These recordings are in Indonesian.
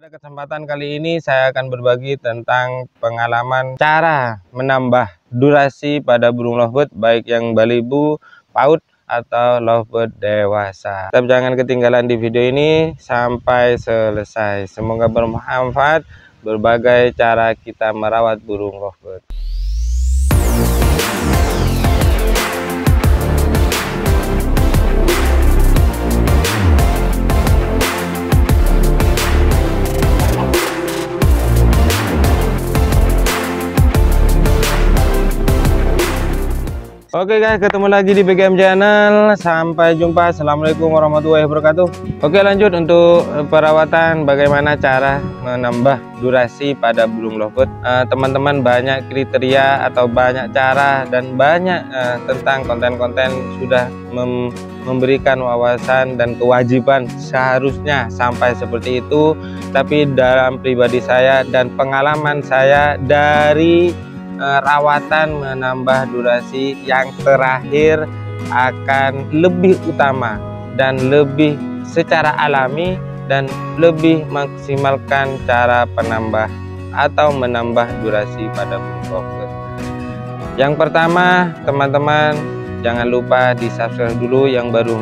Pada kesempatan kali ini saya akan berbagi tentang pengalaman cara menambah durasi pada burung lovebird, baik yang balibu, paut, atau lovebird dewasa. Tetap jangan ketinggalan di video ini sampai selesai. Semoga bermanfaat berbagai cara kita merawat burung lovebird. Oke guys, ketemu lagi di BGM Channel. Sampai jumpa. Assalamualaikum warahmatullahi wabarakatuh. Oke, lanjut untuk perawatan, bagaimana cara menambah durasi pada burung lovebird. Teman-teman banyak kriteria atau banyak cara dan banyak tentang konten-konten sudah memberikan wawasan dan kewajiban seharusnya sampai seperti itu. Tapi dalam pribadi saya dan pengalaman saya dari rawatan menambah durasi yang terakhir akan lebih utama dan lebih secara alami dan lebih maksimalkan cara penambah atau menambah durasi pada burung lovebird. Yang pertama, teman-teman jangan lupa di subscribe dulu yang baru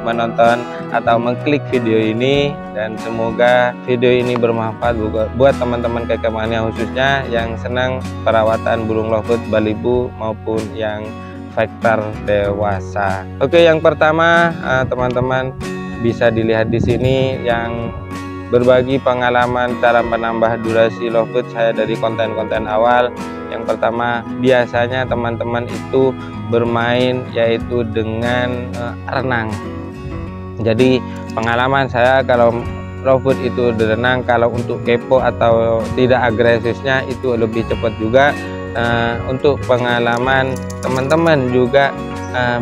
menonton atau mengklik video ini, dan semoga video ini bermanfaat buat teman-teman kekemania khususnya yang senang perawatan burung lovebird balibu maupun yang vector dewasa. Oke, yang pertama teman-teman bisa dilihat di sini yang berbagi pengalaman cara menambah durasi lovebird saya dari konten-konten awal. Yang pertama, biasanya teman-teman itu bermain yaitu dengan renang. Jadi pengalaman saya kalau lovebird itu berenang, kalau untuk kepo atau tidak agresifnya itu lebih cepat juga. Untuk pengalaman teman-teman juga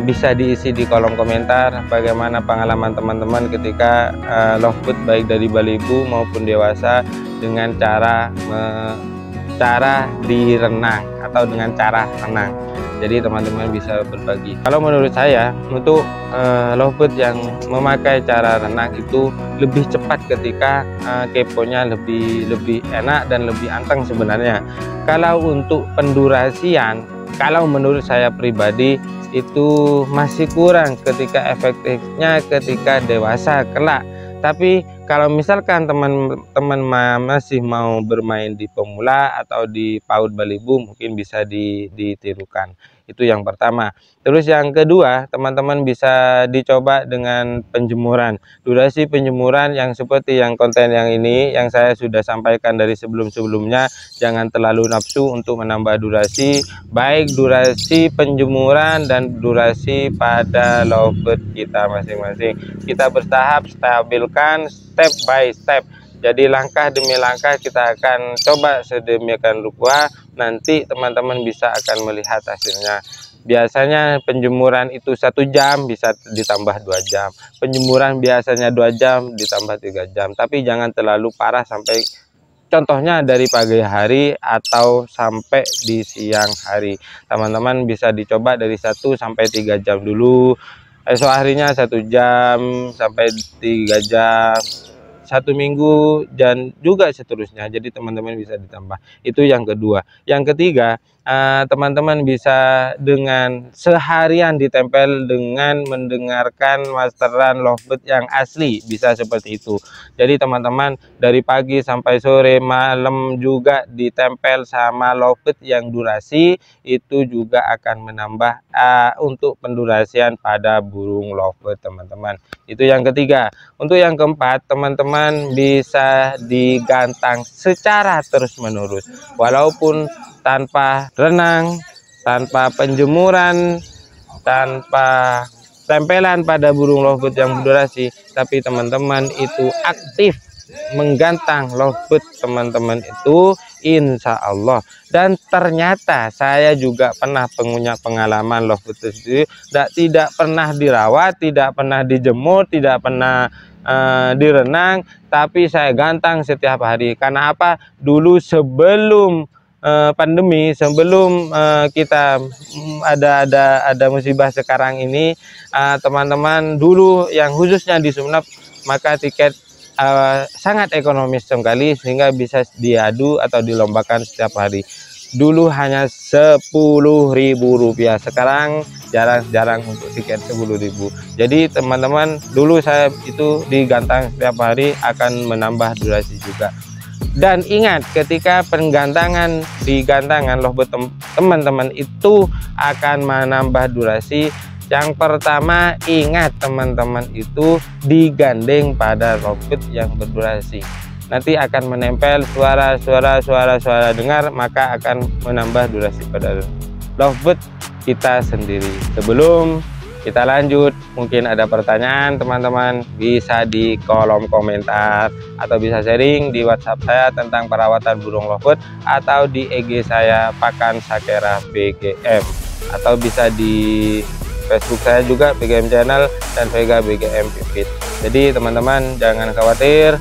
bisa diisi di kolom komentar bagaimana pengalaman teman-teman ketika lovebird baik dari balibu maupun dewasa dengan cara direnang atau dengan cara renang. Jadi teman-teman bisa berbagi. Kalau menurut saya untuk lovebird yang memakai cara renang itu lebih cepat ketika keponya lebih enak dan lebih anteng sebenarnya. Kalau untuk pendurasian, kalau menurut saya pribadi itu masih kurang ketika efektifnya ketika dewasa kelak. Tapi kalau misalkan teman-teman masih mau bermain di pemula atau di paut balibu, mungkin bisa ditirukan. Itu yang pertama. Terus yang kedua, teman-teman bisa dicoba dengan penjemuran. Durasi penjemuran yang seperti yang konten yang ini yang saya sudah sampaikan dari sebelum-sebelumnya. Jangan terlalu nafsu untuk menambah durasi, baik durasi penjemuran dan durasi pada lovebird kita masing-masing. Kita bertahap, stabilkan step by step. Jadi langkah demi langkah kita akan coba sedemikian rupa, nanti teman-teman bisa akan melihat hasilnya. Biasanya penjemuran itu 1 jam bisa ditambah 2 jam. Penjemuran biasanya 2 jam ditambah 3 jam. Tapi jangan terlalu parah sampai contohnya dari pagi hari atau sampai di siang hari. Teman-teman bisa dicoba dari 1 sampai 3 jam dulu. Esok harinya 1 jam sampai 3 jam. 1 minggu dan juga seterusnya. Jadi teman-teman bisa ditambah. Itu yang kedua. Yang ketiga, teman-teman bisa dengan seharian ditempel dengan mendengarkan masteran lovebird yang asli, bisa seperti itu. Jadi teman-teman dari pagi sampai sore, malam juga ditempel sama lovebird yang durasi, itu juga akan menambah untuk pendurasian pada burung lovebird teman-teman. Itu yang ketiga. Untuk yang keempat, teman-teman bisa digantang secara terus-menerus walaupun tanpa renang, tanpa penjemuran, tanpa tempelan pada burung lovebird yang berdurasi, tapi teman-teman itu aktif menggantang lovebird teman-teman itu, insya Allah. Dan ternyata saya juga pernah punya pengalaman lovebird itu tidak pernah dirawat, tidak pernah dijemur, tidak pernah direnang, tapi saya gantang setiap hari. Karena apa? Dulu sebelum pandemi, sebelum kita ada musibah sekarang ini, teman-teman dulu yang khususnya di Sumeneb, maka tiket sangat ekonomis sekali, sehingga bisa diadu atau dilombakan setiap hari. Dulu hanya Rp10.000, sekarang jarang-jarang untuk tiket 10.000. Jadi teman-teman, dulu saya itu digantang setiap hari akan menambah durasi juga. Dan ingat, ketika penggantangan di gantangan lovebird teman-teman itu akan menambah durasi. Yang pertama, ingat teman-teman itu digandeng pada lovebird yang berdurasi. Nanti akan menempel suara dengar, maka akan menambah durasi pada lovebird kita sendiri. Sebelum kita lanjut, mungkin ada pertanyaan teman-teman, bisa di kolom komentar atau bisa sharing di WhatsApp saya tentang perawatan burung lovebird, atau di IG saya Pakan Sakera BGM, atau bisa di Facebook saya juga BGM Channel dan Vega BGM Pipit. Jadi teman-teman jangan khawatir,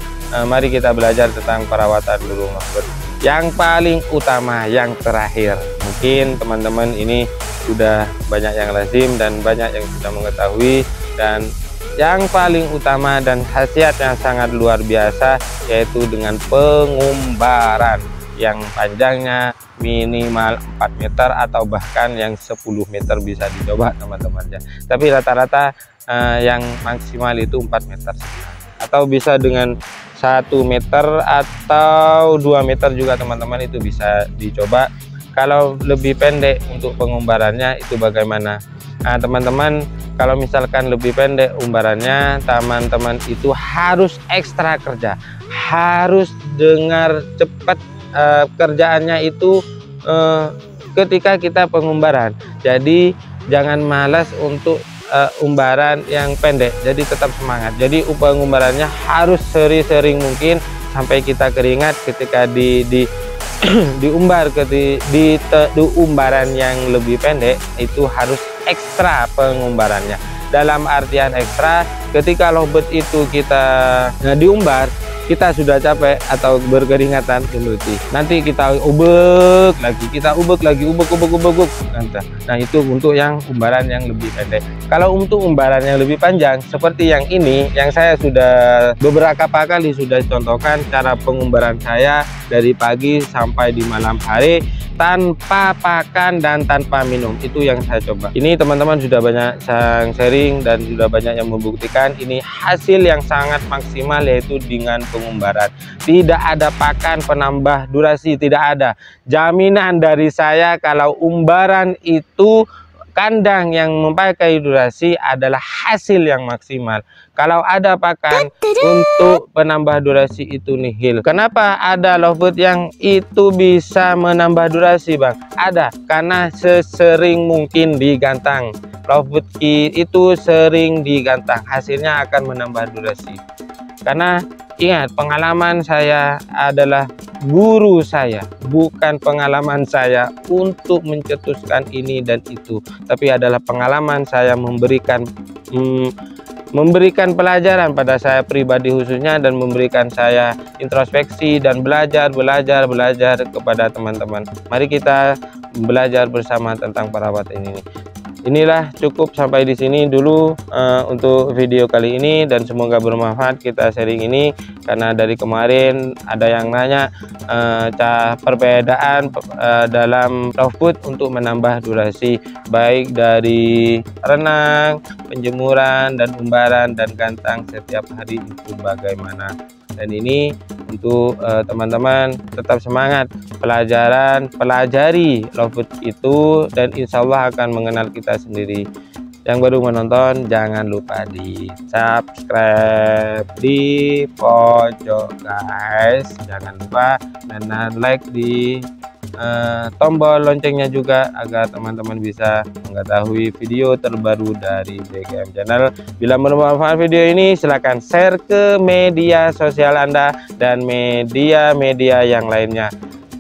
mari kita belajar tentang perawatan burung lovebird. Yang paling utama, yang terakhir, mungkin teman-teman ini sudah banyak yang lazim dan banyak yang sudah mengetahui, dan yang paling utama dan khasiat yang sangat luar biasa, yaitu dengan pengumbaran yang panjangnya minimal 4 meter atau bahkan yang 10 meter bisa dicoba teman-teman ya. Tapi rata-rata yang maksimal itu 4 meter atau bisa dengan 1 meter atau 2 meter juga teman-teman, itu bisa dicoba. Kalau lebih pendek untuk pengumbarannya itu bagaimana? Nah teman-teman, kalau misalkan lebih pendek umbarannya, teman-teman itu harus ekstra kerja, harus dengar cepat kerjaannya itu ketika kita pengumbaran. Jadi jangan malas untuk umbaran yang pendek, jadi tetap semangat. Jadi pengumbarannya harus sering mungkin sampai kita keringat ketika diumbar di umbaran yang lebih pendek, itu harus ekstra pengumbarannya. Dalam artian ekstra, ketika lovebird itu kita diumbar, kita sudah capek atau berkeringatan berarti nanti kita ubek lagi, ubek. Nah itu untuk yang umbaran yang lebih pendek. Kalau untuk umbaran yang lebih panjang seperti yang ini, yang saya sudah beberapa kali sudah contohkan cara pengumbaran saya dari pagi sampai di malam hari tanpa pakan dan tanpa minum, itu yang saya coba. Ini teman-teman sudah banyak yang sharing dan sudah banyak yang membuktikan ini hasil yang sangat maksimal, yaitu dengan pengumbaran. Tidak ada pakan penambah durasi, tidak ada. Jaminan dari saya kalau umbaran itu kandang yang memakai durasi adalah hasil yang maksimal. Kalau ada pakan untuk penambah durasi itu nihil. Kenapa ada lovebird yang itu bisa menambah durasi, Bang? Ada, karena sesering mungkin digantang. Lovebird itu sering digantang, hasilnya akan menambah durasi. Karena ingat, pengalaman saya adalah guru saya, bukan pengalaman saya untuk mencetuskan ini dan itu, tapi adalah pengalaman saya memberikan pelajaran pada saya pribadi khususnya, dan memberikan saya introspeksi dan belajar kepada teman-teman. Mari kita belajar bersama tentang perawatan ini. Inilah cukup sampai di sini dulu untuk video kali ini, dan semoga bermanfaat kita sharing ini, karena dari kemarin ada yang nanya perbedaan dalam lovebird untuk menambah durasi, baik dari renang, penjemuran, dan umbaran, dan gantang setiap hari itu bagaimana. Dan ini untuk teman-teman tetap semangat pelajari lovebird itu, dan insya Allah akan mengenal kita sendiri. Yang baru menonton jangan lupa di subscribe di pojok guys, jangan lupa, dan like di tombol loncengnya juga, agar teman-teman bisa mengetahui video terbaru dari BGM Channel. Bila bermanfaat video ini, silahkan share ke media sosial Anda dan media-media yang lainnya.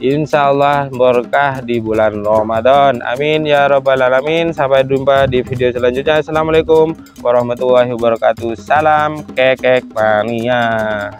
Insya Allah berkah di bulan Ramadan. Amin ya robbal alamin. Sampai jumpa di video selanjutnya. Assalamualaikum warahmatullahi wabarakatuh. Salam kekek mania.